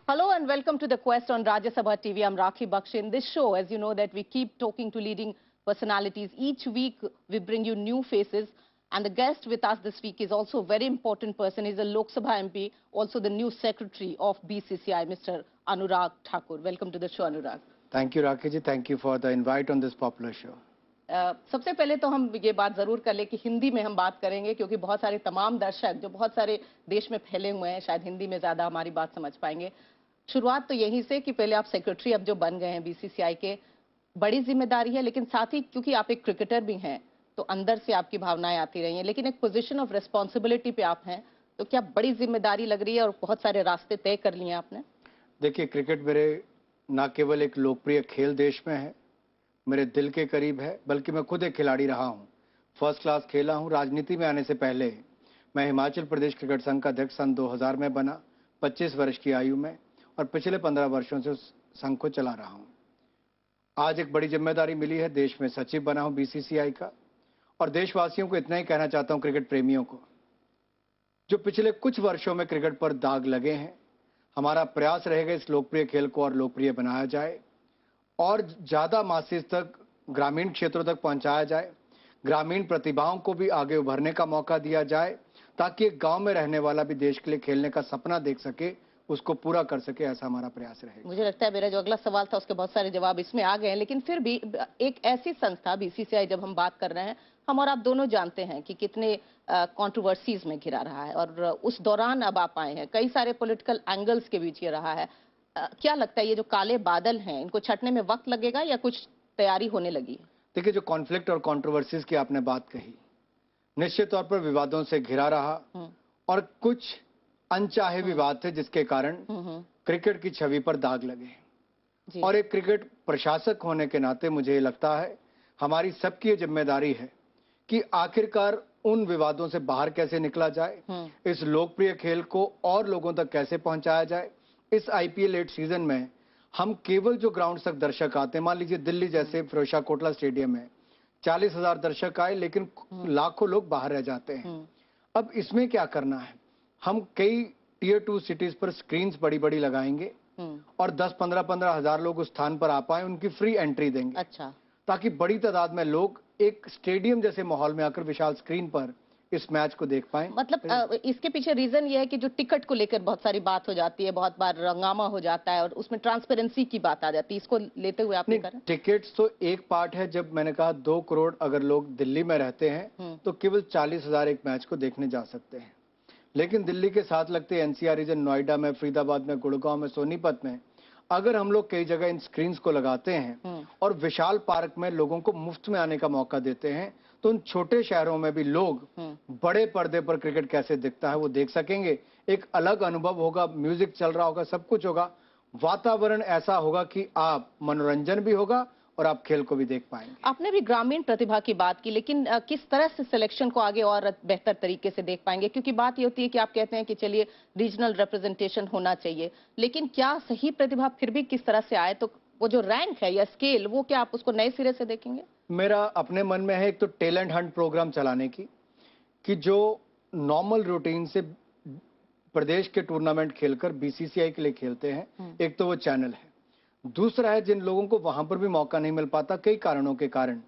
Hello and welcome to the Quest on Rajya Sabha TV. I'm Rakhi Bakshi. In this show, as you know, that we keep talking to leading personalities. Each week we bring you new faces, and the guest with us this week is also a very important person. He's a Lok Sabha MP, also the new secretary of BCCI, Mr. Anurag Thakur. Welcome to the show, Anurag. Thank you, Rakhi ji. Thank you for the invite on this popular show. सबसे पहले तो हम ये बात जरूर कर ले कि हिंदी में हम बात करेंगे, क्योंकि बहुत सारे तमाम दर्शक जो बहुत सारे देश में फैले हुए हैं शायद हिंदी में ज्यादा हमारी बात समझ पाएंगे। शुरुआत तो यहीं से कि पहले आप सेक्रेटरी अब जो बन गए हैं बीसीसीआई के, बड़ी जिम्मेदारी है, लेकिन साथ ही क्योंकि आप एक क्रिकेटर भी हैं तो अंदर से आपकी भावनाएं आती रही हैं, लेकिन एक पोजीशन ऑफ रिस्पॉन्सिबिलिटी पे आप हैं, तो क्या बड़ी जिम्मेदारी लग रही है और बहुत सारे रास्ते तय कर लिए आपने? देखिए, क्रिकेट मेरे न केवल एक लोकप्रिय खेल देश में है, मेरे दिल के करीब है, बल्कि मैं खुद एक खिलाड़ी रहा हूं। फर्स्ट क्लास खेला हूं। राजनीति में आने से पहले मैं हिमाचल प्रदेश क्रिकेट संघ का अध्यक्ष सन 2000 में बना, 25 वर्ष की आयु में, और पिछले 15 वर्षों से उस संघ को चला रहा हूं। आज एक बड़ी जिम्मेदारी मिली है, देश में सचिव बना हूं बीसीसीआई का, और देशवासियों को इतना ही कहना चाहता हूं, क्रिकेट प्रेमियों को, जो पिछले कुछ वर्षों में क्रिकेट पर दाग लगे हैं, हमारा प्रयास रहेगा इस लोकप्रिय खेल को और लोकप्रिय बनाया जाए और ज्यादा मासेस तक, ग्रामीण क्षेत्रों तक पहुंचाया जाए, ग्रामीण प्रतिभाओं को भी आगे उभरने का मौका दिया जाए, ताकि एक गांव में रहने वाला भी देश के लिए खेलने का सपना देख सके, उसको पूरा कर सके। ऐसा हमारा प्रयास रहेगा। मुझे लगता है मेरा जो अगला सवाल था उसके बहुत सारे जवाब इसमें आ गए हैं, लेकिन फिर भी एक ऐसी संस्था बीसीसीआई, जब हम बात कर रहे हैं, हम और आप दोनों जानते हैं कि कितने कंट्रोवर्सीज में घिरा रहा है, और उस दौरान अब आप आए हैं, कई सारे पॉलिटिकल एंगल्स के बीच ये रहा है। क्या लगता है ये जो काले बादल हैं, इनको छटने में वक्त लगेगा या कुछ तैयारी होने लगी? देखिए, जो कॉन्फ्लिक्ट और कंट्रोवर्सीज की आपने बात कही, निश्चित तौर पर विवादों से घिरा रहा, और कुछ अनचाहे विवाद थे जिसके कारण क्रिकेट की छवि पर दाग लगे। और एक क्रिकेट प्रशासक होने के नाते मुझे लगता है हमारी सबकी ये जिम्मेदारी है कि आखिरकार उन विवादों से बाहर कैसे निकला जाए, इस लोकप्रिय खेल को और लोगों तक कैसे पहुंचाया जाए। इस आईपीएल 8 सीजन में हम केवल जो ग्राउंड तक दर्शक आते हैं, मान लीजिए दिल्ली जैसे फिरोजशाह कोटला स्टेडियम में 40,000 दर्शक आए, लेकिन लाखों लोग बाहर रह जाते हैं। अब इसमें क्या करना है, हम कई टियर 2 सिटीज पर स्क्रीन्स बड़ी बड़ी लगाएंगे और 10-15 हजार लोग उस स्थान पर आ पाए, उनकी फ्री एंट्री देंगे। अच्छा, ताकि बड़ी तादाद में लोग एक स्टेडियम जैसे माहौल में आकर विशाल स्क्रीन पर इस मैच को देख पाए। मतलब इसके पीछे रीजन ये है कि जो टिकट को लेकर बहुत सारी बात हो जाती है, बहुत बार हंगामा हो जाता है और उसमें ट्रांसपेरेंसी की बात आ जाती है, इसको लेते हुए आपने कहा? टिकट्स तो एक पार्ट है। जब मैंने कहा 2 करोड़ अगर लोग दिल्ली में रहते हैं तो केवल 40,000 एक मैच को देखने जा सकते हैं, लेकिन दिल्ली के साथ लगते एनसीआर रीजन, नोएडा में, फरीदाबाद में, गुड़गांव में, सोनीपत में, अगर हम लोग कई जगह इन स्क्रीन्स को लगाते हैं और विशाल पार्क में लोगों को मुफ्त में आने का मौका देते हैं, तो उन छोटे शहरों में भी लोग बड़े पर्दे पर क्रिकेट कैसे दिखता है वो देख सकेंगे। एक अलग अनुभव होगा, म्यूजिक चल रहा होगा, सब कुछ होगा, वातावरण ऐसा होगा कि आप मनोरंजन भी होगा और आप खेल को भी देख पाएंगे। आपने भी ग्रामीण प्रतिभा की बात की, लेकिन किस तरह से सिलेक्शन को आगे और बेहतर तरीके से देख पाएंगे? क्योंकि बात ये होती है कि आप कहते हैं कि चलिए रीजनल रिप्रेजेंटेशन होना चाहिए, लेकिन क्या सही प्रतिभा फिर भी किस तरह से आए, तो वो जो रैंक है या स्केल, वो क्या आप उसको नए सिरे से देखेंगे? मेरा अपने मन में है एक तो टैलेंट हंट प्रोग्राम चलाने की, कि जो नॉर्मल रूटीन से प्रदेश के टूर्नामेंट खेलकर बीसीसीआई के लिए खेलते हैं, एक तो वो चैनल है। दूसरा है जिन लोगों को वहां पर भी मौका नहीं मिल पाता कई कारणों के कारण,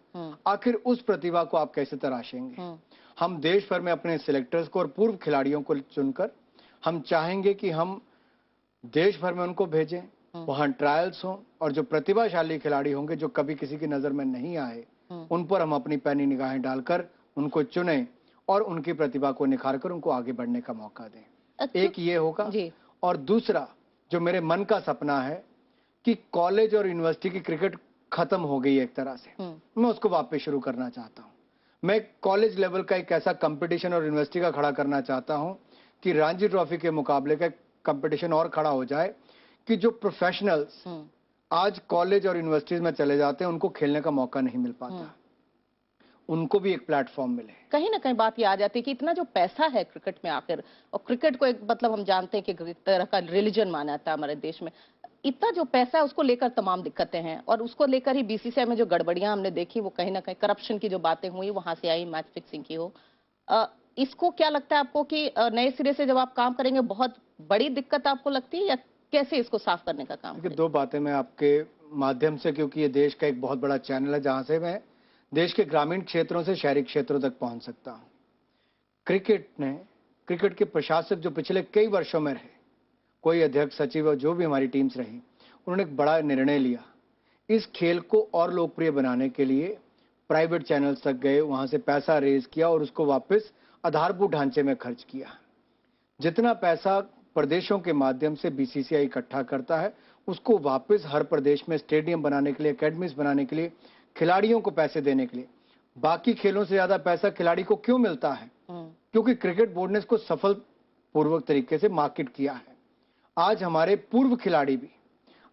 आखिर उस प्रतिभा को आप कैसे तराशेंगे। हम देश भर में अपने सिलेक्टर्स को और पूर्व खिलाड़ियों को चुनकर हम चाहेंगे कि हम देश भर में उनको भेजें, वहां ट्रायल्स हों, और जो प्रतिभाशाली खिलाड़ी होंगे जो कभी किसी की नजर में नहीं आए, उन पर हम अपनी पैनी निगाहें डालकर उनको चुनें और उनकी प्रतिभा को निखारकर उनको आगे बढ़ने का मौका दें। एक ये होगा, और दूसरा जो मेरे मन का सपना है कि कॉलेज और यूनिवर्सिटी की क्रिकेट खत्म हो गई है एक तरह से, मैं उसको वापस शुरू करना चाहता हूं। मैं कॉलेज लेवल का एक ऐसा कंपटीशन और यूनिवर्सिटी का खड़ा करना चाहता हूं कि रणजी ट्रॉफी के मुकाबले का कंपटीशन और खड़ा हो जाए, कि जो प्रोफेशनल्स आज कॉलेज और यूनिवर्सिटीज में चले जाते हैं, उनको खेलने का मौका नहीं मिल पाता, उनको भी एक प्लेटफॉर्म मिले। कहीं ना कहीं बात ये आ जाती है कि इतना जो पैसा है क्रिकेट में आखिर, और क्रिकेट को एक मतलब हम जानते हैं कि एक तरह का रिलीजन माना जाता है हमारे देश में, इतना जो पैसा है उसको लेकर तमाम दिक्कतें हैं, और उसको लेकर ही बीसीसीआई में जो गड़बड़ियां हमने देखी, वो कहीं ना कहीं करप्शन की जो बातें हुई वहां से आई, मैच फिक्सिंग की हो। इसको क्या लगता है आपको कि नए सिरे से जब आप काम करेंगे बहुत बड़ी दिक्कत आपको लगती है, या कैसे इसको साफ करने का काम देखिए, करें? दो बातें मैं आपके माध्यम से, क्योंकि ये देश का एक बहुत बड़ा चैनल है जहां से मैं देश के ग्रामीण क्षेत्रों से शहरी क्षेत्रों तक पहुंच सकता हूं। क्रिकेट के प्रशासक जो पिछले कई वर्षों में रहे, कोई अध्यक्ष, सचिव और जो भी हमारी टीम्स रही, उन्होंने एक बड़ा निर्णय लिया। इस खेल को और लोकप्रिय बनाने के लिए प्राइवेट चैनल्स तक गए, वहां से पैसा रेज किया और उसको वापस आधारभूत ढांचे में खर्च किया। जितना पैसा प्रदेशों के माध्यम से बीसीसीआई इकट्ठा करता है, उसको वापस हर प्रदेश में स्टेडियम बनाने के लिए, एकेडमीज बनाने के लिए, खिलाड़ियों को पैसे देने के लिए। बाकी खेलों से ज्यादा पैसा खिलाड़ी को क्यों मिलता है? क्योंकि क्रिकेट बोर्ड ने इसको सफल पूर्वक तरीके से मार्केट किया है। आज हमारे पूर्व खिलाड़ी भी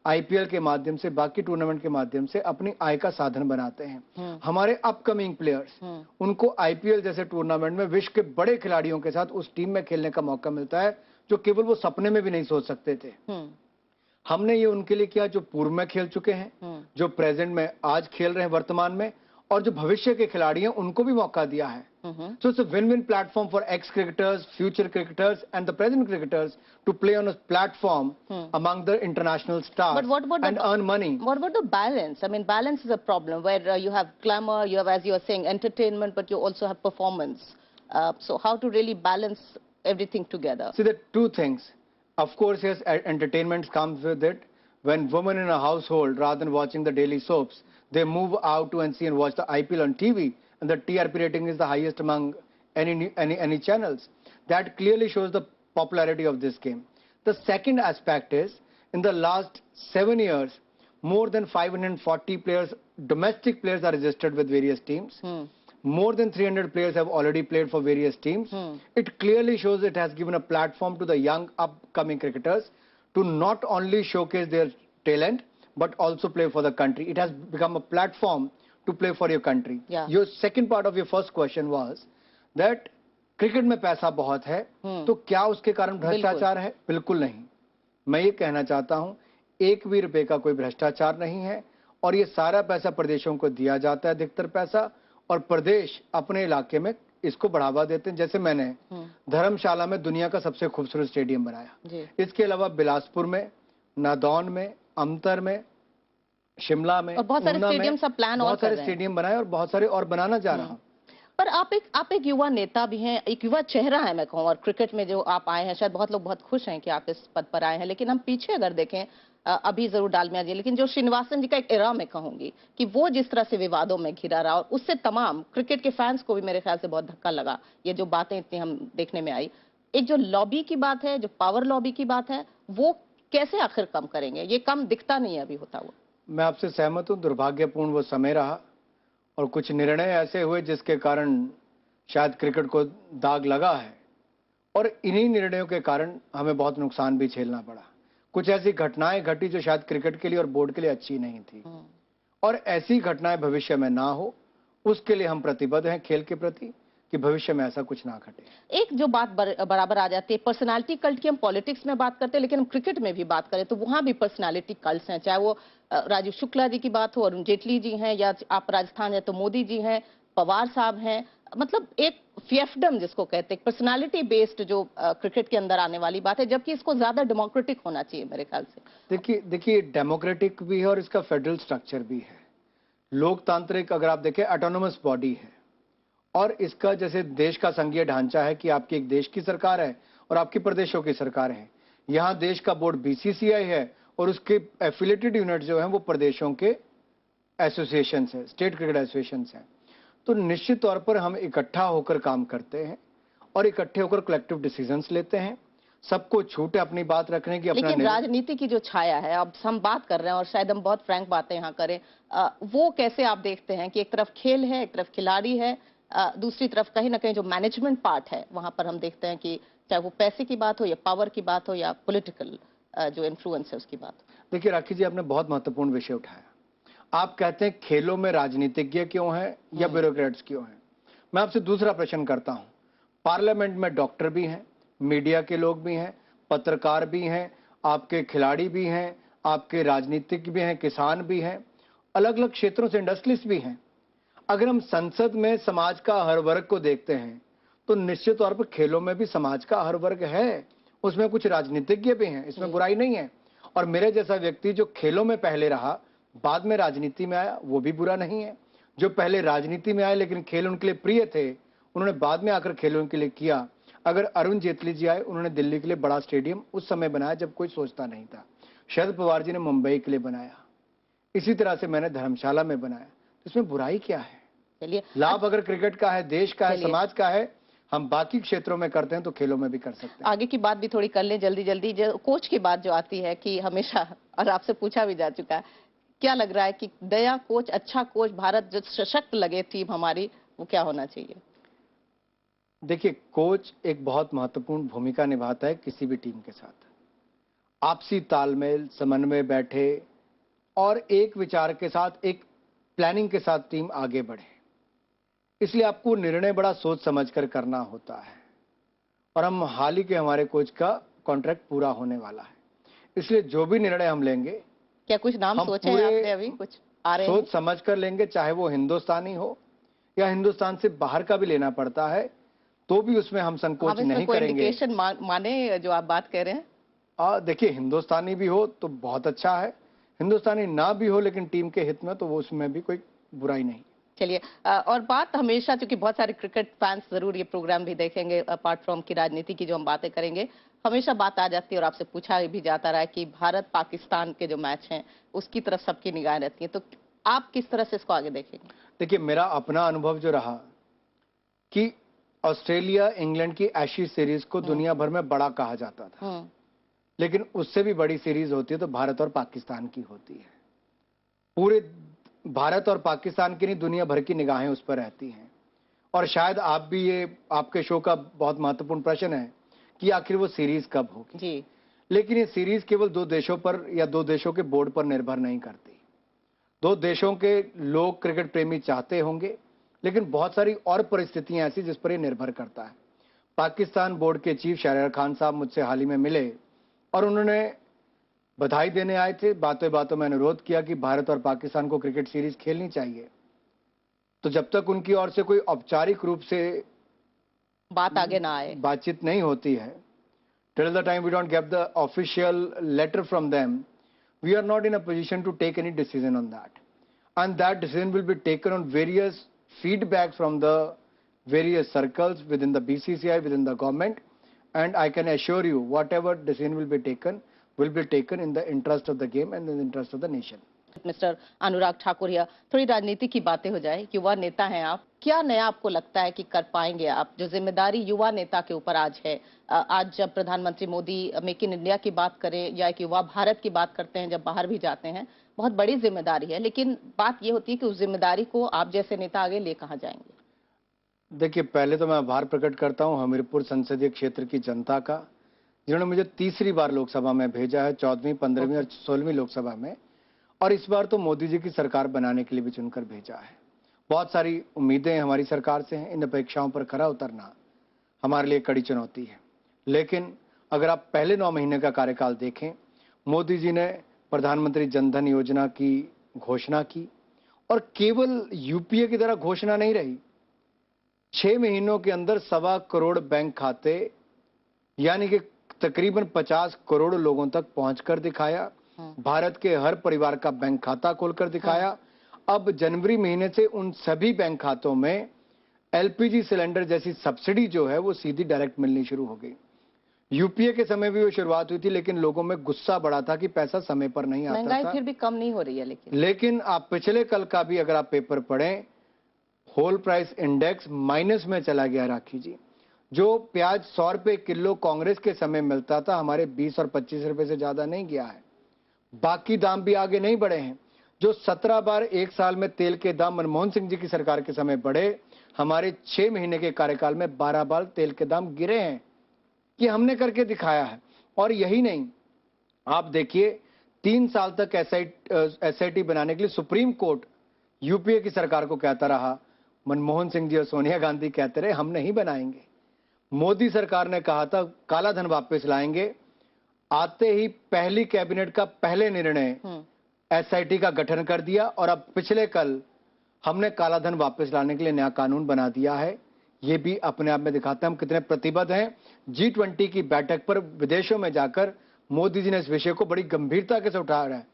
आईपीएल के माध्यम से, बाकी टूर्नामेंट के माध्यम से अपनी आय का साधन बनाते हैं। हमारे अपकमिंग प्लेयर्स, उनको आईपीएल जैसे टूर्नामेंट में विश्व के बड़े खिलाड़ियों के साथ उस टीम में खेलने का मौका मिलता है जो केवल वो सपने में भी नहीं सोच सकते थे। हमने ये उनके लिए किया जो पूर्व में खेल चुके हैं, जो प्रेजेंट में आज खेल रहे हैं वर्तमान में, और जो भविष्य के खिलाड़ी हैं उनको भी मौका दिया है। So it's a win-win platform for ex-cricketers, future cricketers, and the present cricketers to play on a platform among the international stars But what about and earn money. What about the balance? I mean, balance is a problem where you have glamour, you have, as you are saying, entertainment, but you also have performance. So how to really balance everything together? See, there are two things. Of course, yes, entertainment comes with it. When women in a household, rather than watching the daily soaps, they move out to and see and watch the IPL on TV, and the TRP rating is the highest among any channels. That clearly shows the popularity of this game. The second aspect is, in the last 7 years, more than 540 players, domestic players, are registered with various teams. More than 300 players have already played for various teams. It clearly shows it has given a platform to the young upcoming cricketers to not only showcase their talent, but also play for the country. It has become a platform to play for your country. Yeah. Your second part of your first question was that cricket में पैसा बहुत है, तो क्या उसके कारण भ्रष्टाचार है? बिल्कुल नहीं। मैं ये कहना चाहता हूं, एक भी रुपए का कोई भ्रष्टाचार नहीं है, और ये सारा पैसा प्रदेशों को दिया जाता है, अधिकतर पैसा, और प्रदेश अपने इलाके में इसको बढ़ावा देते हैं। जैसे मैंने धर्मशाला में दुनिया का सबसे खूबसूरत स्टेडियम बनाया। इसके अलावा बिलासपुर में, नादौन में, अमतर में, शिमला में, और बहुत सारे स्टेडियम सब प्लान और बहुत सारे स्टेडियम बनाए और बहुत सारे और बनाना जा रहा हूं। पर आप एक युवा नेता भी हैं, एक युवा चेहरा है मैं कहूँ, और क्रिकेट में जो आप आए हैं, शायद बहुत लोग बहुत खुश हैं कि आप इस पद पर आए हैं। लेकिन हम पीछे अगर देखें, अभी जरूर डालमिया जी, लेकिन जो श्रीनिवासन जी का एक एरा मैं कहूंगी कि वो जिस तरह से विवादों में घिरा रहा, और उससे तमाम क्रिकेट के फैंस को भी मेरे ख्याल से बहुत धक्का लगा। ये जो बातें इतनी हम देखने में आई, एक जो लॉबी की बात है, जो पावर लॉबी की बात है, वो कैसे आखिर कम करेंगे? ये कम दिखता नहीं है अभी होता हुआ। मैं आपसे सहमत हूं, दुर्भाग्यपूर्ण वो समय रहा और कुछ निर्णय ऐसे हुए जिसके कारण शायद क्रिकेट को दाग लगा है, और इन्हीं निर्णयों के कारण हमें बहुत नुकसान भी झेलना पड़ा। कुछ ऐसी घटनाएं घटी जो शायद क्रिकेट के लिए और बोर्ड के लिए अच्छी नहीं थी, और ऐसी घटनाएं भविष्य में ना हो, उसके लिए हम प्रतिबद्ध हैं खेल के प्रति कि भविष्य में ऐसा कुछ ना घटे। एक जो बात बराबर आ जाती है, पर्सनालिटी कल्ट की हम पॉलिटिक्स में बात करते हैं, लेकिन हम क्रिकेट में भी बात करें तो वहां भी पर्सनालिटी कल्ट्स हैं। चाहे वो राजीव शुक्ला जी की बात हो, अरुण जेटली जी हैं, या आप राजस्थान है तो मोदी जी हैं, पवार साहब हैं। मतलब एक फिएफडम जिसको कहते हैं, पर्सनालिटी बेस्ड जो क्रिकेट के अंदर आने वाली बात है, जबकि इसको ज्यादा डेमोक्रेटिक होना चाहिए मेरे ख्याल से। देखिए डेमोक्रेटिक भी है और इसका फेडरल स्ट्रक्चर भी है। लोकतांत्रिक, अगर आप देखें, ऑटोनोमस बॉडी है, और इसका जैसे देश का संघीय ढांचा है कि आपकी एक देश की सरकार है और आपकी प्रदेशों की सरकार है। यहाँ देश का बोर्ड बीसीसीआई है और उसके एफिलिएटेड यूनिट जो हैं वो प्रदेशों के एसोसिएशन है, स्टेट क्रिकेट एसोसिएशन हैं। तो निश्चित तौर पर हम इकट्ठा होकर काम करते हैं और इकट्ठे होकर कलेक्टिव डिसीजंस लेते हैं। सबको छूट है अपनी बात रखने की। लेकिन राजनीति की जो छाया है, अब हम बात कर रहे हैं और शायद हम बहुत फ्रैंक बातें यहाँ करें, वो कैसे आप देखते हैं कि एक तरफ खेल है, एक तरफ खिलाड़ी है, दूसरी तरफ कहीं ना कहीं जो मैनेजमेंट पार्ट है, वहां पर हम देखते हैं कि चाहे वो पैसे की बात हो या पावर की बात हो या पॉलिटिकल जो इन्फ्लुएंस है उसकी बात। देखिए राखी जी, आपने बहुत महत्वपूर्ण विषय उठाया। आप कहते हैं खेलों में राजनीतिज्ञ क्यों हैं या ब्यूरोक्रेट्स क्यों हैं? मैं आपसे दूसरा प्रश्न करता हूं। पार्लियामेंट में डॉक्टर भी हैं, मीडिया के लोग भी हैं, पत्रकार भी हैं, आपके खिलाड़ी भी हैं, आपके राजनीतिज्ञ भी हैं, किसान भी हैं, अलग अलग क्षेत्रों से इंडस्ट्रियलिस्ट भी हैं। अगर हम संसद में समाज का हर वर्ग को देखते हैं तो निश्चित तौर पर खेलों में भी समाज का हर वर्ग है, उसमें कुछ राजनीतिज्ञ भी हैं, इसमें बुराई नहीं है। और मेरे जैसा व्यक्ति जो खेलों में पहले रहा, बाद में राजनीति में आया, वो भी बुरा नहीं है। जो पहले राजनीति में आए लेकिन खेल उनके लिए प्रिय थे, उन्होंने बाद में आकर खेलों के लिए किया। अगर अरुण जेटली जी आए, उन्होंने दिल्ली के लिए बड़ा स्टेडियम उस समय बनाया जब कोई सोचता नहीं था। शरद पवार जी ने मुंबई के लिए बनाया, इसी तरह से मैंने धर्मशाला में बनाया। तो इसमें बुराई क्या है? चलिए, लाभ अगर क्रिकेट का है, देश का है, समाज का है, हम बाकी क्षेत्रों में करते हैं तो खेलों में भी कर सकते हैं। आगे की बात भी थोड़ी कर लें जल्दी जल्दी। जो कोच की बात जो आती है कि हमेशा, और आपसे पूछा भी जा चुका है, क्या लग रहा है कि नया कोच, अच्छा कोच, भारत जो सशक्त लगे टीम हमारी, वो क्या होना चाहिए? देखिए, कोच एक बहुत महत्वपूर्ण भूमिका निभाता है किसी भी टीम के साथ। आपसी तालमेल, समन्वय बैठे और एक विचार के साथ, एक प्लानिंग के साथ टीम आगे बढ़े। इसलिए आपको निर्णय बड़ा सोच समझकर करना होता है। और हम हाल ही के हमारे कोच का कॉन्ट्रैक्ट पूरा होने वाला है, इसलिए जो भी निर्णय हम लेंगे, क्या कुछ नाम सोचे हैं आपने? अभी कुछ आ रहे हैं? सोच समझ कर लेंगे, चाहे वो हिंदुस्तानी हो या हिंदुस्तान से बाहर का भी लेना पड़ता है, तो भी उसमें हम संकोच नहीं करेंगे। इंडिकेशन माने जो आप बात कह रहे हैं? देखिए, हिंदुस्तानी भी हो तो बहुत अच्छा है, हिंदुस्तानी ना भी हो लेकिन टीम के हित में, तो वो उसमें भी कोई बुराई नहीं। चलिए, और बात हमेशा, क्योंकि बहुत सारे क्रिकेट फैंस जरूर ये प्रोग्राम भी देखेंगे, अपार्ट फ्रॉम की राजनीति की जो हम बातें करेंगे, हमेशा बात आ जाती है और आपसे पूछा भी जाता रहा है कि भारत पाकिस्तान के जो मैच हैं उसकी तरफ सबकी निगाह रहती है, तो आप किस तरह से इसको आगे देखेंगे? देखिए, मेरा अपना अनुभव जो रहा कि ऑस्ट्रेलिया इंग्लैंड की एशेज सीरीज को दुनिया भर में बड़ा कहा जाता था, लेकिन उससे भी बड़ी सीरीज होती है तो भारत और पाकिस्तान की होती है। पूरे भारत और पाकिस्तान की नहीं, दुनिया भर की निगाहें उस पर रहती हैं। और शायद आप भी, ये आपके शो का बहुत महत्वपूर्ण प्रश्न है कि आखिर वो सीरीज कब होगी जी। लेकिन ये सीरीज केवल दो देशों पर या दो देशों के बोर्ड पर निर्भर नहीं करती। दो देशों के लोग, क्रिकेट प्रेमी चाहते होंगे, लेकिन बहुत सारी और परिस्थितियां ऐसी जिस पर ये निर्भर करता है। पाकिस्तान बोर्ड के चीफ शहरयार खान साहब मुझसे हाल ही में मिले और उन्होंने बधाई देने आए थे। बातों बातों में अनुरोध किया कि भारत और पाकिस्तान को क्रिकेट सीरीज खेलनी चाहिए। तो जब तक उनकी ओर से कोई औपचारिक रूप से बात आगे ना आए, बातचीत नहीं होती है, till the time we don't get the official letter from them, we are not in a position to take any decision on that. And that decision will be taken on various feedbacks from the various circles within the BCCI, within the government. And I can assure you, whatever decision will be taken in the interest of the game and in the interest of the nation. Mister Anurag Thakur, या थोड़ी राजनीति की बातें हो जाए। युवा नेता हैं आप, क्या नया आपको लगता है कि कर पाएंगे आप? जो जिम्मेदारी युवा नेता के ऊपर आज है, आज जब प्रधानमंत्री मोदी मेक इन इंडिया की बात करें या एक युवा भारत की बात करते हैं, जब बाहर भी जाते हैं, बहुत बड़ी जिम्मेदारी है, लेकिन बात ये होती है कि उस जिम्मेदारी को आप जैसे नेता आगे ले कहाँ जाएंगे? देखिए, पहले तो मैं आभार प्रकट करता हूं हमीरपुर संसदीय क्षेत्र की जनता का, जिन्होंने मुझे तीसरी बार लोकसभा में भेजा है, 14वीं, 15वीं और 16वीं लोकसभा में, और इस बार तो मोदी जी की सरकार बनाने के लिए भी चुनकर भेजा है। बहुत सारी उम्मीदें हमारी सरकार से हैं, इन अपेक्षाओं पर खरा उतरना हमारे लिए कड़ी चुनौती है। लेकिन अगर आप पहले 9 महीने का कार्यकाल देखें, मोदी जी ने प्रधानमंत्री जनधन योजना की घोषणा की, और केवल यूपीए की तरह घोषणा नहीं रही, 6 महीनों के अंदर 1.25 करोड़ बैंक खाते, यानी कि तकरीबन 50 करोड़ लोगों तक पहुंचकर दिखाया। भारत के हर परिवार का बैंक खाता खोलकर दिखाया। अब जनवरी महीने से उन सभी बैंक खातों में एलपीजी सिलेंडर जैसी सब्सिडी जो है वो सीधी डायरेक्ट मिलनी शुरू हो गई। यूपीए के समय भी वो शुरुआत हुई थी, लेकिन लोगों में गुस्सा बड़ा था कि पैसा समय पर नहीं आता था। महंगाई फिर भी कम नहीं हो रही है। लेकिन आप पिछले कल का भी अगर आप पेपर पढ़ें, होल प्राइस इंडेक्स माइनस में चला गया। राखी जी, जो प्याज 100 रुपए किलो कांग्रेस के समय मिलता था, हमारे 20 और 25 रुपए से ज्यादा नहीं गया है। बाकी दाम भी आगे नहीं बढ़े हैं। जो 17 बार एक साल में तेल के दाम मनमोहन सिंह जी की सरकार के समय बढ़े, हमारे 6 महीने के कार्यकाल में 12 बार तेल के दाम गिरे हैं। ये हमने करके दिखाया है। और यही नहीं, आप देखिए 3 साल तक एसआईटी बनाने के लिए सुप्रीम कोर्ट यूपीए की सरकार को कहता रहा, मनमोहन सिंह जी और सोनिया गांधी कहते रहे हम नहीं बनाएंगे। मोदी सरकार ने कहा था काला धन वापस लाएंगे, आते ही पहली कैबिनेट का पहले निर्णय एसआईटी का गठन कर दिया, और अब पिछले कल हमने काला धन वापस लाने के लिए नया कानून बना दिया है। ये भी अपने आप में दिखाता है हम कितने प्रतिबद्ध हैं। G20 की बैठक पर विदेशों में जाकर मोदी जी ने इस विषय को बड़ी गंभीरता के साथ उठा रहे हैं।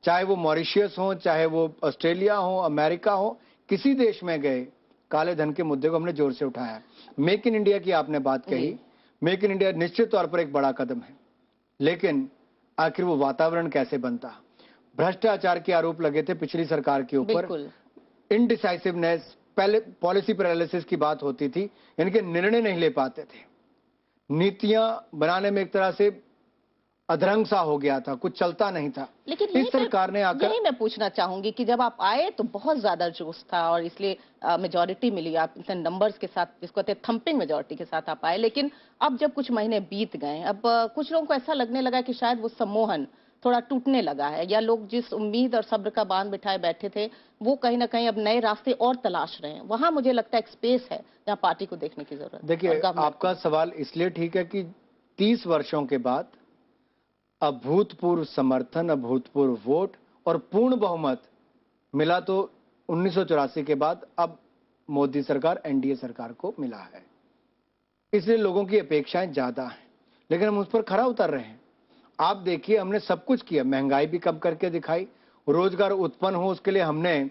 चाहे वो मॉरिशियस हो, चाहे वो ऑस्ट्रेलिया हो, अमेरिका हो, किसी देश में गए काले धन के मुद्दे को हमने जोर से उठाया है। मेक इन इंडिया की आपने बात कही, मेक इन इंडिया निश्चित तौर पर एक बड़ा कदम है, लेकिन आखिर वो वातावरण कैसे बनता? भ्रष्टाचार के आरोप लगे थे पिछली सरकार के ऊपर, इनडिसाइसिवनेस, पहले पॉलिसी पैरालिसिस की बात होती थी, इनके निर्णय नहीं ले पाते थे, नीतियां बनाने में एक तरह से अधरंग सा हो गया था, कुछ चलता नहीं था। लेकिन इस सरकार ने आकर, यही मैं पूछना चाहूंगी कि जब आप आए तो बहुत ज्यादा जोश था और इसलिए मेजोरिटी मिली, आप इतने नंबर्स के साथ, जिसको कहते हैं थंपिंग मेजोरिटी के साथ आप आए। लेकिन अब जब कुछ महीने बीत गए, अब कुछ लोगों को ऐसा लगने लगा कि शायद वो सम्मोहन थोड़ा टूटने लगा है, या लोग जिस उम्मीद और सब्र का बांध बिठाए बैठे थे वो कहीं ना कहीं अब नए रास्ते और तलाश रहे हैं। वहां मुझे लगता है एक स्पेस है जहां पार्टी को देखने की जरूरत है। देखिए, आपका सवाल इसलिए ठीक है कि 30 वर्षों के बाद अभूतपूर्व समर्थन, अभूतपूर्व वोट और पूर्ण बहुमत मिला तो 1984 के बाद अब मोदी सरकार, एनडीए सरकार को मिला है। इसलिए लोगों की अपेक्षाएं ज्यादा हैं, लेकिन हम उस पर खरा उतर रहे हैं। आप देखिए, हमने सब कुछ किया, महंगाई भी कम करके दिखाई, रोजगार उत्पन्न हो उसके लिए हमने,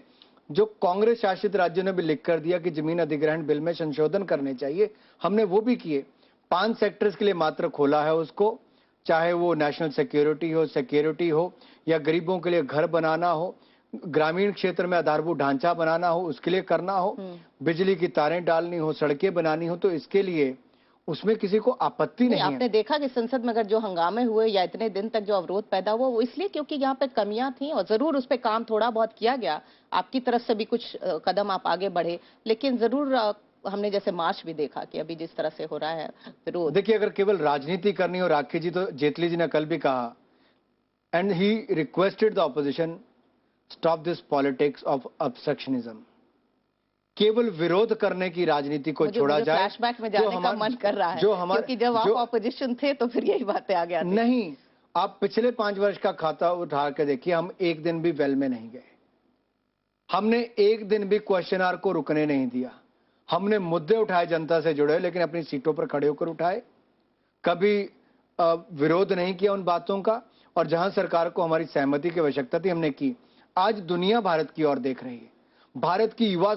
जो कांग्रेस शासित राज्यों ने भी लिख कर दिया कि जमीन अधिग्रहण बिल में संशोधन करने चाहिए, हमने वो भी किए। 5 सेक्टर्स के लिए मात्र खोला है उसको, चाहे वो नेशनल सिक्योरिटी हो या गरीबों के लिए घर बनाना हो, ग्रामीण क्षेत्र में आधारभूत ढांचा बनाना हो उसके लिए करना हो, बिजली की तारें डालनी हो, सड़कें बनानी हो, तो इसके लिए उसमें किसी को आपत्ति नहीं है। आपने देखा कि संसद में अगर जो हंगामे हुए या इतने दिन तक जो अवरोध पैदा हुआ वो इसलिए क्योंकि यहाँ पे कमियां थी, और जरूर उस पे काम थोड़ा बहुत किया गया, आपकी तरफ से भी कुछ कदम आप आगे बढ़े, लेकिन जरूर हमने जैसे मार्च भी देखा कि अभी जिस तरह से हो रहा है विरोध। देखिए, अगर केवल राजनीति करनी हो राखी जी, तो जेटली जी ने कल भी कहा, and he requested the opposition stop this politics of obstructionism. केवल विरोध करने की राजनीति को छोड़ा जाए। फ्लैशबैक में जाने का मन कर रहा है, क्योंकि जब आप ऑपोजिशन थे तो फिर यही बातें आ गया। नहीं, आप पिछले 5 वर्ष का खाता उठा के देखिए, हम एक दिन भी वेल में नहीं गए, हमने एक दिन भी क्वेश्चन आवर को रुकने नहीं दिया, हमने मुद्दे उठाए, जनता से जुड़े, लेकिन अपनी सीटों पर खड़े होकर उठाए, कभी विरोध नहीं किया उन बातों का, और जहां सरकार को हमारी सहमति की आवश्यकता थी हमने की। आज दुनिया भारत की ओर देख रही है, भारत की युवा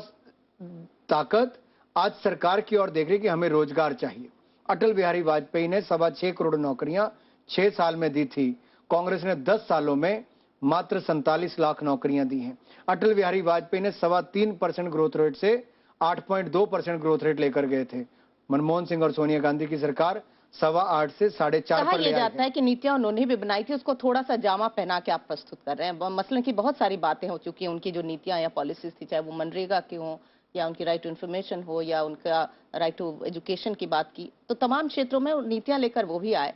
ताकत आज सरकार की ओर देख रही है कि हमें रोजगार चाहिए। अटल बिहारी वाजपेयी ने 6.25 करोड़ नौकरियां 6 साल में दी थी, कांग्रेस ने 10 सालों में मात्र 47 लाख नौकरियां दी हैं। अटल बिहारी वाजपेयी ने 3.25% ग्रोथ रेट से 8.2% ग्रोथ रेट लेकर गए थे। मनमोहन सिंह और सोनिया गांधी की सरकार 8.25 से 4.5 पर ले जाता है कि नीतियां उन्होंने भी बनाई थी, उसको थोड़ा सा जामा पहना के आप प्रस्तुत कर रहे हैं। मसलन की बहुत सारी बातें हो चुकी हैं, उनकी जो नीतियां या पॉलिसीज थी, चाहे वो मनरेगा की हो या उनकी राइट टू इन्फॉर्मेशन हो या उनका राइट टू एजुकेशन की बात की, तो तमाम क्षेत्रों में नीतियां लेकर वो भी आए।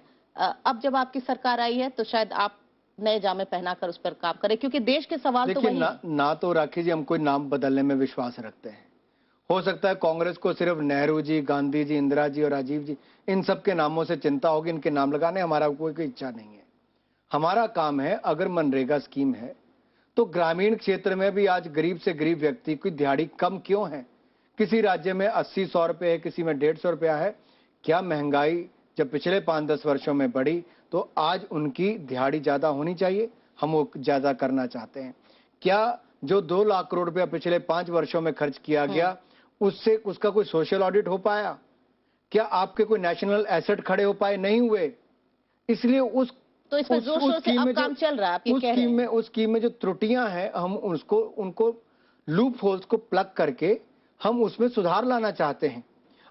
अब जब आपकी सरकार आई है तो शायद आप नए जामे पहनाकर उस पर काम करें, क्योंकि देश के सवाल तो वही ना तो राखी जी हम कोई नाम बदलने में विश्वास रखते हैं। हो सकता है कांग्रेस को सिर्फ नेहरू जी, गांधी जी, इंदिरा जी और राजीव जी, इन सब के नामों से चिंता होगी, इनके नाम लगाने हमारा कोई इच्छा नहीं है। हमारा काम है, अगर मनरेगा स्कीम है तो ग्रामीण क्षेत्र में भी आज गरीब से गरीब व्यक्ति की दिहाड़ी कम क्यों है? किसी राज्य में 80-100 रुपए है, किसी में 150 रुपया है। क्या महंगाई जब पिछले 5-10 वर्षों में बढ़ी तो आज उनकी दिहाड़ी ज्यादा होनी चाहिए? हम वो ज्यादा करना चाहते हैं। क्या जो 2 लाख करोड़ रुपया पिछले 5 वर्षों में खर्च किया गया उससे उसका कोई सोशल ऑडिट हो पाया? क्या आपके कोई नेशनल एसेट खड़े हो पाए? नहीं हुए। इसलिए उस काम चल रहा है। उस स्कीम में जो त्रुटियां हैं, हम उनको लूप होल्स को प्लग करके हम उसमें सुधार लाना चाहते हैं।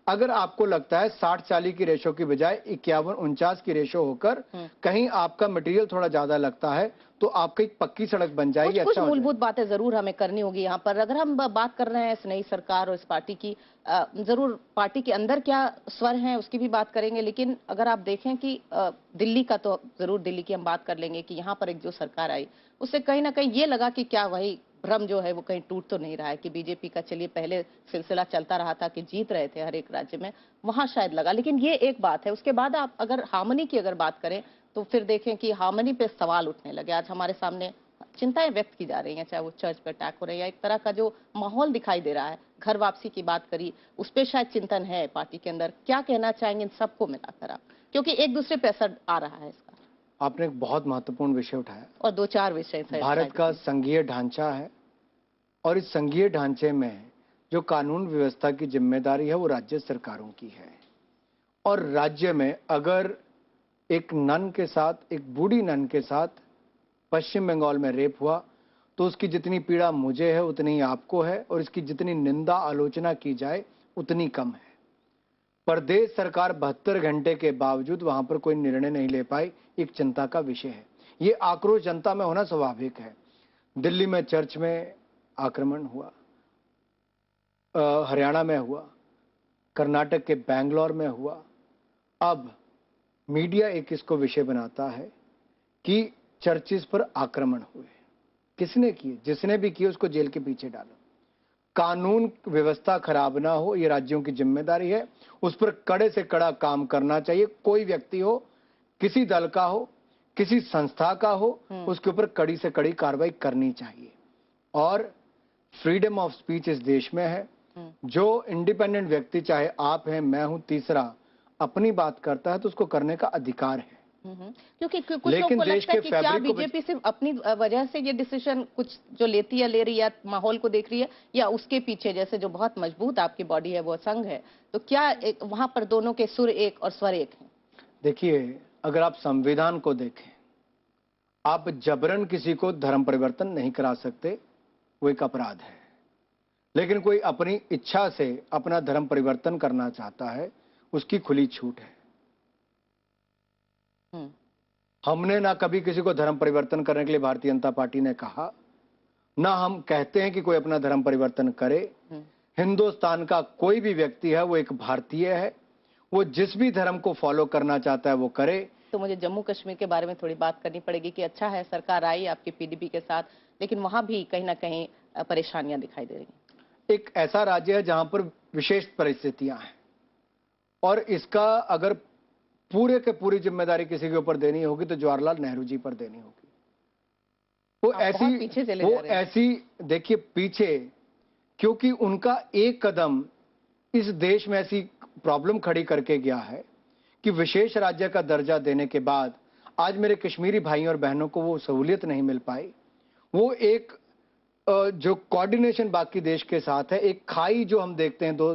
अगर आपको लगता है 60-40 की रेशो की बजाय 51-49 की रेशो होकर कहीं आपका मटेरियल थोड़ा ज्यादा लगता है तो आपकी पक्की सड़क बन जाएगी। कुछ मूलभूत बातें जरूर हमें करनी होगी यहाँ पर। अगर हम बात कर रहे हैं इस नई सरकार और इस पार्टी की, जरूर पार्टी के अंदर क्या स्वर हैं उसकी भी बात करेंगे, लेकिन अगर आप देखें कि दिल्ली का, तो जरूर दिल्ली की हम बात कर लेंगे कि यहाँ पर एक जो सरकार आई उससे कहीं ना कहीं ये लगा कि क्या वही भ्रम जो है वो कहीं टूट तो नहीं रहा है कि बीजेपी का, चलिए पहले सिलसिला चलता रहा था कि जीत रहे थे हर एक राज्य में, वहां शायद लगा। लेकिन ये एक बात है, उसके बाद आप अगर हार्मनी की अगर बात करें तो फिर देखें कि हार्मनी पे सवाल उठने लगे। आज हमारे सामने चिंताएं व्यक्त की जा रही हैं, चाहे वो चर्च पे अटैक हो रहे हैं या एक तरह का जो माहौल दिखाई दे रहा है, घर वापसी की बात करी, उस पर शायद चिंतन है पार्टी के अंदर। क्या कहना चाहेंगे इन सबको मिलाकर आप, क्योंकि एक दूसरे पे असर आ रहा है इसका? आपने एक बहुत महत्वपूर्ण विषय उठाया। और दो चार विषय थे भारत का संघीय ढांचा है और इस संघीय ढांचे में जो कानून व्यवस्था की जिम्मेदारी है वो राज्य सरकारों की है। और राज्य में अगर एक नन के साथ, एक बूढ़ी नन के साथ पश्चिम बंगाल में रेप हुआ तो उसकी जितनी पीड़ा मुझे है उतनी ही आपको है, और इसकी जितनी निंदा आलोचना की जाए उतनी कम है। प्रदेश सरकार 72 घंटे के बावजूद वहां पर कोई निर्णय नहीं ले पाई, एक चिंता का विषय है। ये आक्रोश जनता में होना स्वाभाविक है। दिल्ली में चर्च में आक्रमण हुआ, हरियाणा में हुआ, कर्नाटक के बैंगलोर में हुआ। अब मीडिया एक इसको विषय बनाता है कि चर्चिस पर आक्रमण हुए। किसने किए? जिसने भी किए उसको जेल के पीछे डालो। कानून व्यवस्था खराब ना हो ये राज्यों की जिम्मेदारी है, उस पर कड़े से कड़ा काम करना चाहिए। कोई व्यक्ति हो, किसी दल का हो, किसी संस्था का हो, उसके ऊपर कड़ी से कड़ी कार्रवाई करनी चाहिए। और फ्रीडम ऑफ स्पीच इस देश में है। जो इंडिपेंडेंट व्यक्ति, चाहे आप हैं, मैं हूं, तीसरा, अपनी बात करता है तो उसको करने का अधिकार है। क्योंकि कुछ लोगों को लगता है कि क्या बीजेपी सिर्फ अपनी वजह से ये डिसीजन कुछ जो लेती है ले रही है, माहौल को देख रही है, या उसके पीछे जैसे जो बहुत मजबूत आपकी बॉडी है वो संघ है, तो क्या वहां पर दोनों के सुर एक और स्वर एक हैं? देखिए, अगर आप संविधान को देखें, आप जबरन किसी को धर्म परिवर्तन नहीं करा सकते, वो एक अपराध है। लेकिन कोई अपनी इच्छा से अपना धर्म परिवर्तन करना चाहता है, उसकी खुली छूट है। हमने ना कभी किसी को धर्म परिवर्तन करने के लिए भारतीय जनता पार्टी ने कहा, ना हम कहते हैं कि कोई अपना धर्म परिवर्तन करे। हिंदुस्तान का कोई भी व्यक्ति है वो एक भारतीय है, वो जिस भी धर्म को फॉलो करना चाहता है वो करे। तो मुझे जम्मू कश्मीर के बारे में थोड़ी बात करनी पड़ेगी कि अच्छा है सरकार आई आपकी पीडीपी के साथ, लेकिन वहां भी कहीं ना कहीं परेशानियां दिखाई दे रही हैं। एक ऐसा राज्य है जहां पर विशेष परिस्थितियां हैं, और इसका अगर पूरे के पूरी जिम्मेदारी किसी के ऊपर देनी होगी तो जवाहरलाल नेहरू जी पर देनी होगी। वो ऐसी देखिए पीछे, क्योंकि उनका एक कदम इस देश में ऐसी प्रॉब्लम खड़ी करके गया है कि विशेष राज्य का दर्जा देने के बाद आज मेरे कश्मीरी भाइयों और बहनों को वो सहूलियत नहीं मिल पाई। वो एक जो कोऑर्डिनेशन बाकी देश के साथ है, एक खाई जो हम देखते हैं दो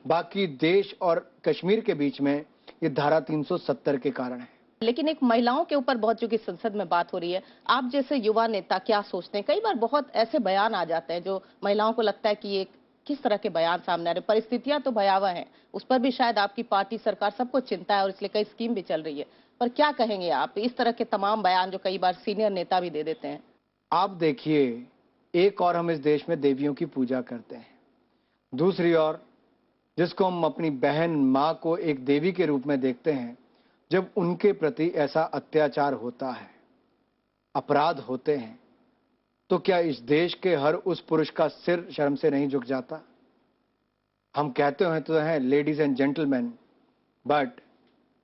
बाकी देश और कश्मीर के बीच में, ये धारा 370 के कारण है। लेकिन एक महिलाओं के ऊपर बहुत, जो कि संसद में बात हो रही है, आप जैसे युवा नेता क्या सोचते हैं? कई बार बहुत ऐसे बयान आ जाते हैं जो महिलाओं को लगता है कि ये किस तरह के बयान सामने आ रहे हैं। परिस्थितियां तो भयावह हैं, उस पर भी शायद आपकी पार्टी सरकार सबको चिंता है और इसलिए कई स्कीम भी चल रही है, पर क्या कहेंगे आप इस तरह के तमाम बयान जो कई बार सीनियर नेता भी दे देते हैं? आप देखिए, एक और हम इस देश में देवियों की पूजा करते हैं, दूसरी ओर जिसको हम अपनी बहन माँ को एक देवी के रूप में देखते हैं, जब उनके प्रति ऐसा अत्याचार होता है, अपराध होते हैं, तो क्या इस देश के हर उस पुरुष का सिर शर्म से नहीं झुक जाता? हम कहते हैं तो हैं ladies and gentleman, but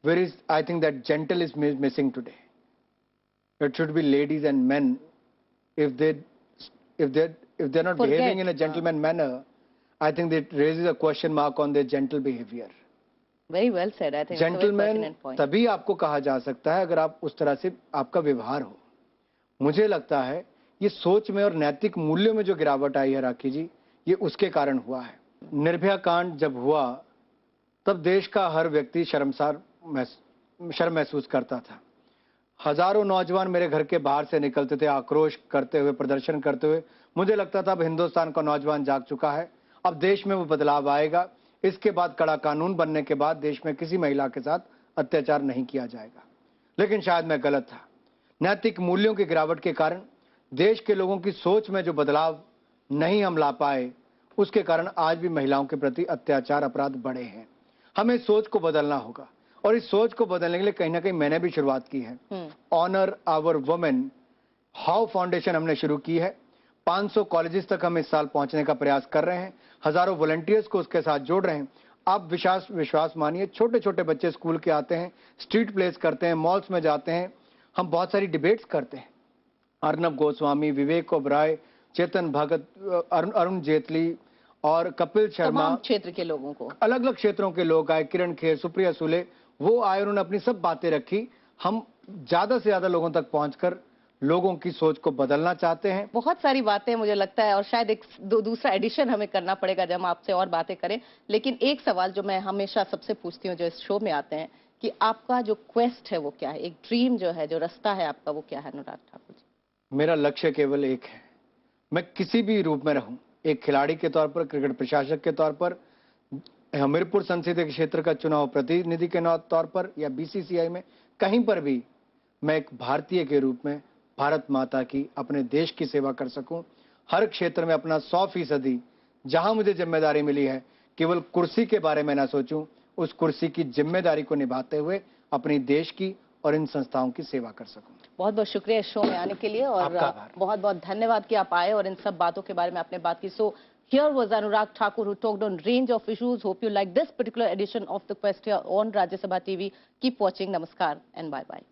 where is, I think that gentle is missing today. It should be ladies and men. If they're not behaving in a gentleman manner, I think that raises a question mark on their gentle behavior. Very well said. I think Gentleman तभी आपको कहा जा सकता है अगर आप उस तरह से आपका व्यवहार हो। मुझे लगता है ये सोच में और नैतिक मूल्यों में जो गिरावट आई है राखी जी, ये उसके कारण हुआ है। निर्भया कांड जब हुआ तब देश का हर व्यक्ति शर्म महसूस करता था। हजारों नौजवान मेरे घर के बाहर से निकलते थे आक्रोश करते हुए, प्रदर्शन करते हुए। मुझे लगता था अब हिंदुस्तान का नौजवान जाग चुका है, अब देश में वो बदलाव आएगा। इसके बाद कड़ा कानून बनने के बाद देश में किसी महिला के साथ अत्याचार नहीं किया जाएगा। लेकिन शायद मैं गलत था। नैतिक मूल्यों की गिरावट के कारण देश के लोगों की सोच में जो बदलाव नहीं हम ला पाए, उसके कारण आज भी महिलाओं के प्रति अत्याचार अपराध बढ़े हैं। हमें सोच को बदलना होगा और इस सोच को बदलने के लिए कहीं ना कहीं मैंने भी शुरुआत की है। Honour our women how foundation हमने शुरू की है। 500 कॉलेजेस तक हम इस साल पहुंचने का प्रयास कर रहे हैं। हजारों वॉलंटियर्स को उसके साथ जोड़ रहे हैं। आप विश्वास मानिए, छोटे छोटे बच्चे स्कूल के आते हैं, स्ट्रीट प्लेस करते हैं, मॉल्स में जाते हैं, हम बहुत सारी डिबेट्स करते हैं। अर्नब गोस्वामी, विवेक ओबराय, चेतन भगत, अरुण जेटली और कपिल शर्मा, तमाम क्षेत्र के लोगों को, अलग अलग क्षेत्रों के लोग आए, किरण खेर, सुप्रिया सुले, वो आए, उन्होंने अपनी सब बातें रखी। हम ज्यादा से ज्यादा लोगों तक पहुंचकर लोगों की सोच को बदलना चाहते हैं। बहुत सारी बातें मुझे लगता है, और शायद एक दूसरा एडिशन हमें करना पड़ेगा जब हम आपसे और बातें करें। लेकिन एक सवाल जो मैं हमेशा सबसे पूछती हूँ जो इस शो में आते हैं, कि आपका जो क्वेस्ट है वो क्या है, एक ड्रीम जो है, जो रास्ता है आपका, वो क्या है अनुराग ठाकुर जी? मेरा लक्ष्य केवल एक है, मैं किसी भी रूप में रहूं, एक खिलाड़ी के तौर पर, क्रिकेट प्रशासक के तौर पर, हमीरपुर संसदीय क्षेत्र का चुनाव प्रतिनिधि के तौर पर, या बीसीसीआई में, कहीं पर भी मैं एक भारतीय के रूप में भारत माता की, अपने देश की सेवा कर सकूं। हर क्षेत्र में अपना 100% जहां मुझे जिम्मेदारी मिली है, केवल कुर्सी के बारे में ना सोचूं, उस कुर्सी की जिम्मेदारी को निभाते हुए अपनी देश की और इन संस्थाओं की सेवा कर सकूं। बहुत बहुत शुक्रिया इस शो में आने के लिए, और बहुत बहुत धन्यवाद कि आप आए और इन सब बातों के बारे में आपने बात की। सो here was Anurag Thakur, who talked on range of issues. Hope you like this particular edition of the Quest here on Rajya Sabha TV. Keep watching. Namaskar and bye bye.